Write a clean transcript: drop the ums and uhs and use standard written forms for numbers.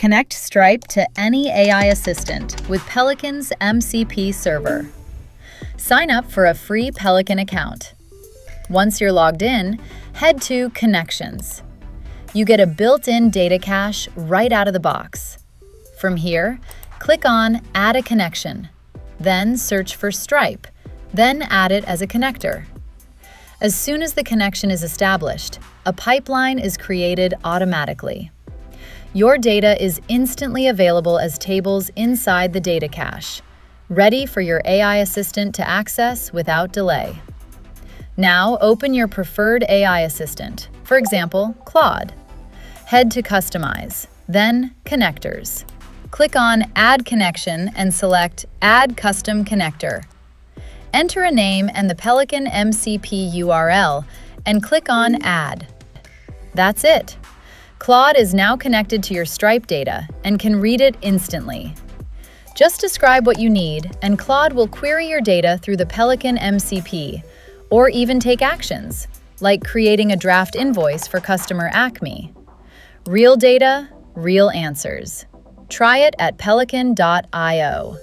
Connect Stripe to any AI assistant with Peliqan's MCP server. Sign up for a free Peliqan account. Once you're logged in, head to Connections. You get a built-in data cache right out of the box. From here, click on Add a Connection, then search for Stripe, then add it as a connector. As soon as the connection is established, a pipeline is created automatically. Your data is instantly available as tables inside the data cache, ready for your AI assistant to access without delay. Now open your preferred AI assistant, for example, Claude. Head to Customize, then Connectors. Click on Add Connection and select Add Custom Connector. Enter a name and the Peliqan MCP URL and click on Add. That's it. Claude is now connected to your Stripe data and can read it instantly. Just describe what you need, and Claude will query your data through the Peliqan MCP, or even take actions, like creating a draft invoice for customer Acme. Real data, real answers. Try it at peliqan.io.